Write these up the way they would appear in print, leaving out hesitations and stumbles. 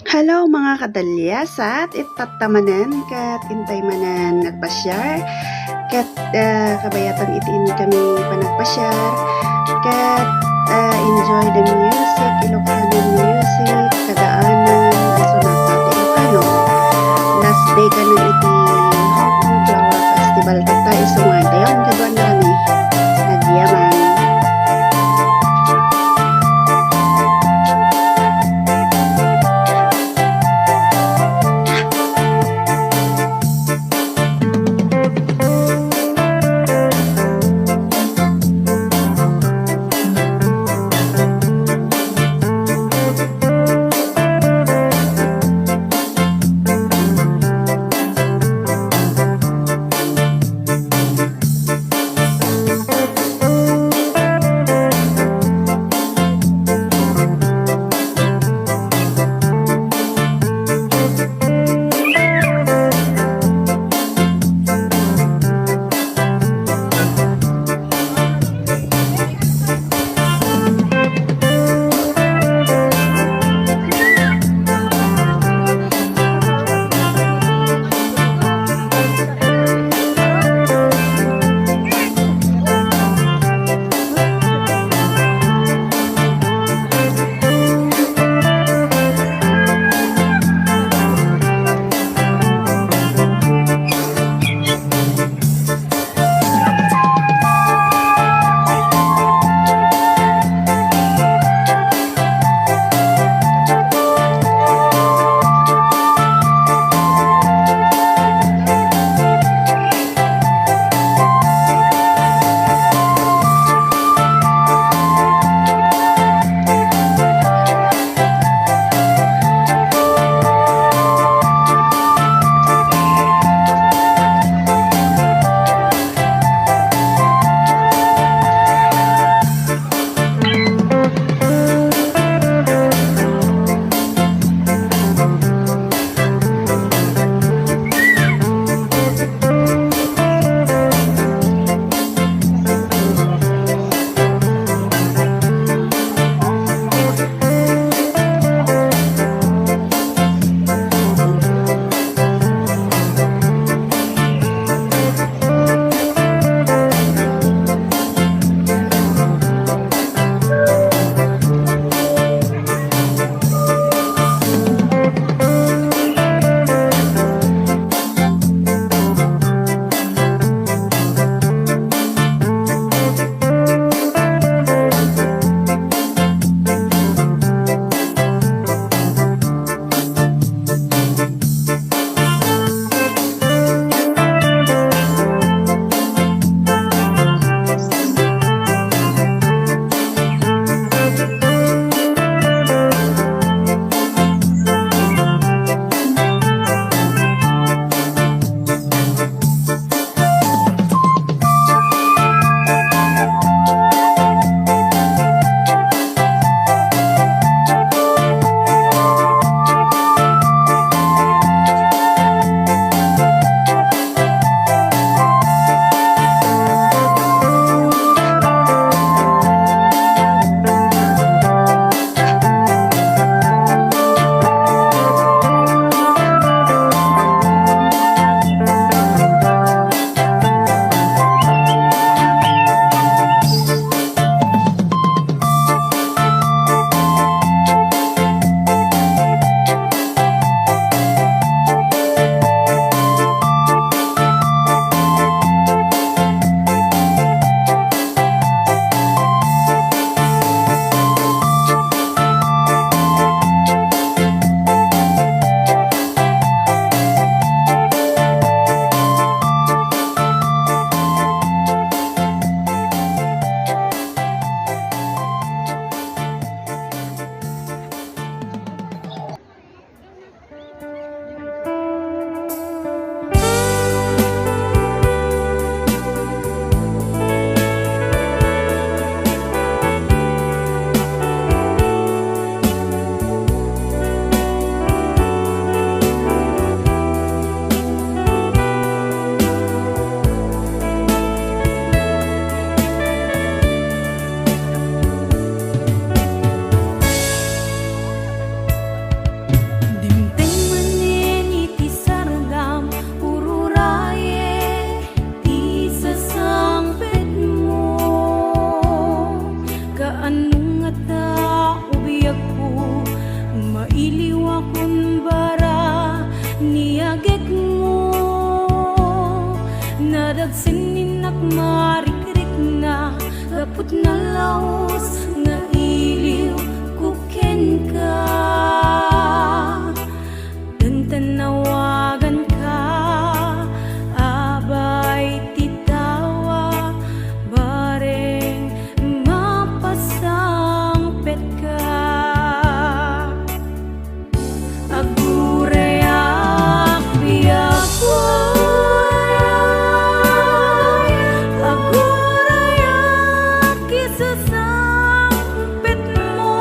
Hello mga kadalyasat, itatamanan kat intay manan nagpasyar kat kabayatan itiin kami panagpasyar kat enjoy the music, Ilocano music, kadaanan, sunat Ilocano. Last day ka ng iti Hong Kong Flower Festival tayo sumuan tayo, kaduan na kami nagyaman. iliw akon bara niagek mo, nadagsinin ak marikrik na gapot na laos nga iliw kuken ka. Dan tanawagan ka, abay titawa, bareng mapasangpet ka. Agurayak biyak agurayak isusangpet mo,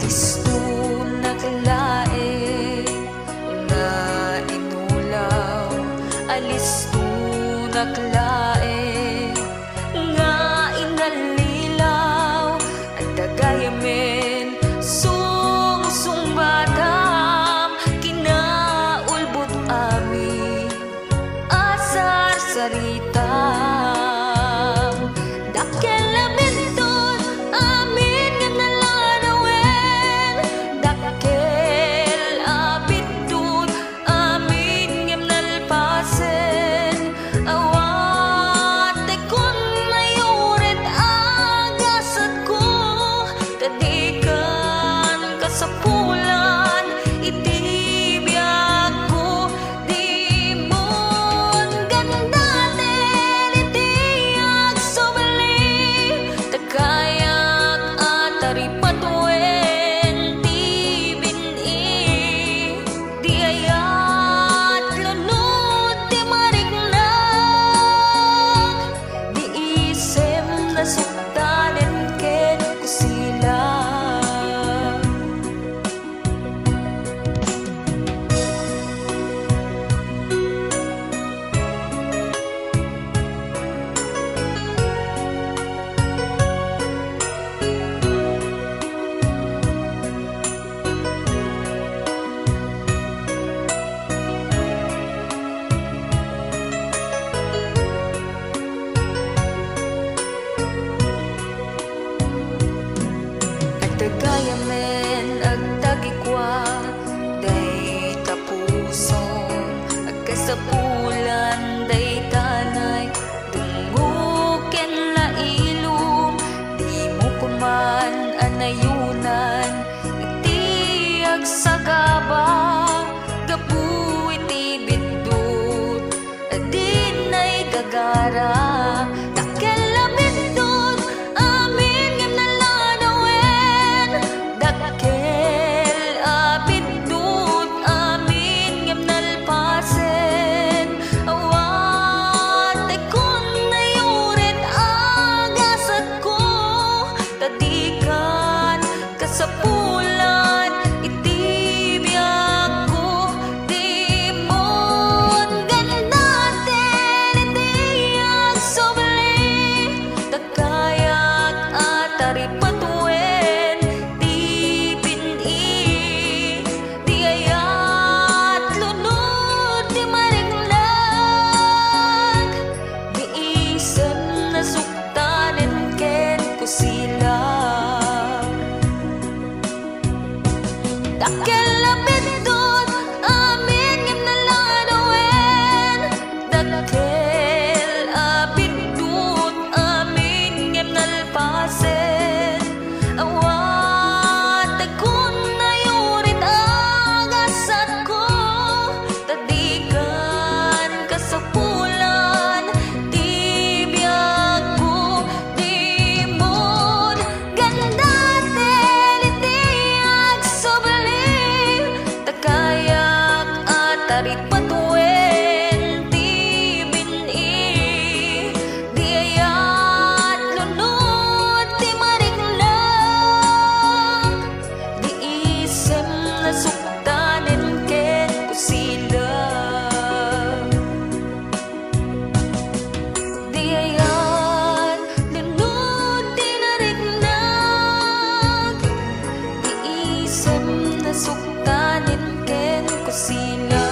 Alisto naglae nga inulaw, alisto naglae nga inalilaw, at dagayamen sungsumbatam kinaulbot ami asar saritam dakkel labenton amin nga nalanawen, dakkel abitun amin nga nalpasen, awate kun mayuret agasat ko, tadikan kasapulan itibiyag ko, di mon gandaten itiyag sumali, takayak atari patuen ti bini, di ayat lunod ti mariglag, di isem na suktanen ken ko sila. Agdagayamen agtagikwa, day tapuson agkasapulan, day tanay dunguken na ilum, di mo kuman anayunan iti agsagaba, gapu iti bindut adinay gagara, dakkel labindut amin nga nalanawen, dakkel abindut amin nga nalpasen, awate kun nayuret agasat ko, tadikan kasapulan itibiyag ko, di mon gandaten itiyag sumali, takayak atari patuen ti bini, di ayat lunod ti mariglag, di isem na suktanen ken ko sila. Dakkel labindut amin nga nalanawen, dakkel abindut amin nga nalpasen, awate kun nayurit agasat ko, tadikan kasapulan tibiyag ko, di mon gandaten itiyag sumali, takayak atari patuen ti bini, di ayat lunod ti mariglag, di isem na suktanen ken ko sila. Di ayat lunod ti nariglag, di isem na suktanen ken ko sila.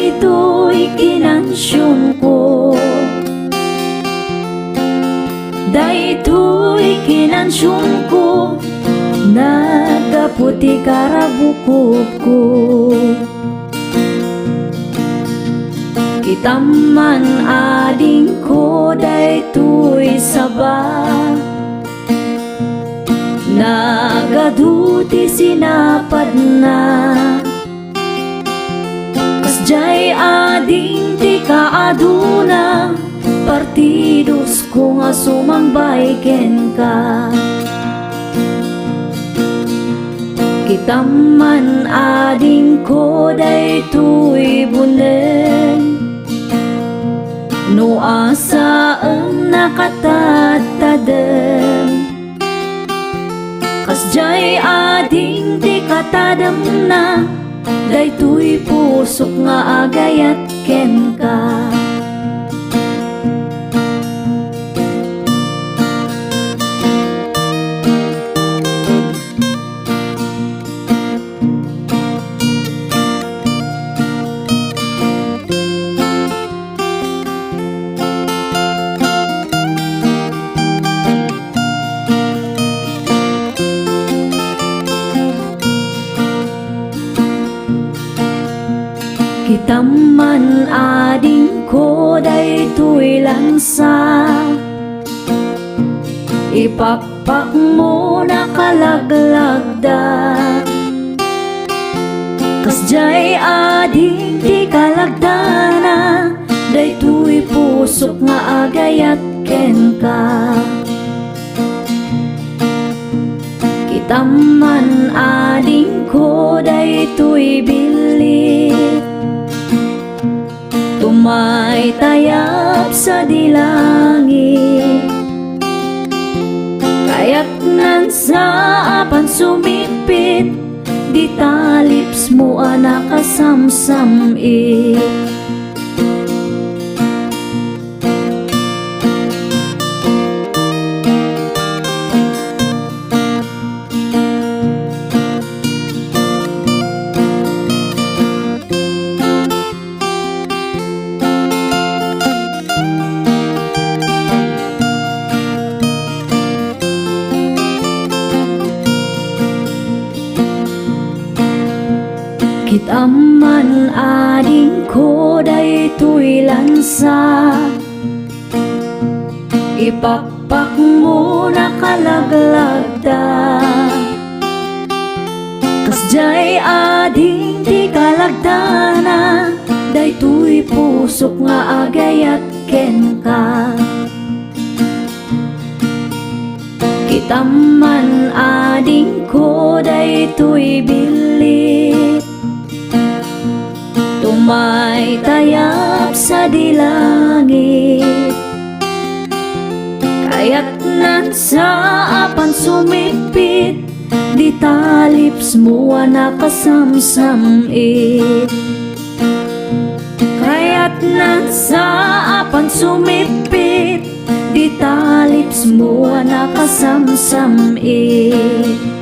daytoy kinansyon ko, daytoy kinansyon ko, nagaputi karabukop ko. Kitaman ading ko daytoy saba, nagaduti sinapad na. Kasjay ading ti kaaduna, partidos ko nga sumangbay ken ka. Kitaman ading ko daytoy bunen, no asaan nakatatadem. Kasjay ading ti katadem na, daytoy pusok nga agayat ken ka. Kitaman ading ko daytoy lansa, ipakpak mo nakallaglagda. Kasjay ading ti kalagdana, daytoy pusok nga agayat ken ka. Kitaman ading ko daytoy bilit, tumay tayap sa dilangit. Kaya't nan sa apan sumipit, di talips mo nakasamsamit. Kitaman ading ko daytoy lansa, ipakpak mo nakallaglagda. Kasjay ading ti kalagdana, daytoy pusok nga agayat ken ka. Kitaman ading ko daytoy bilit, tumay tayap sa dilangit. Kaya't nan sa apan sumipit, di talips mo nakasamsamit. Kaya't nan sa apan sumipit, di talips mo nakasamsamit.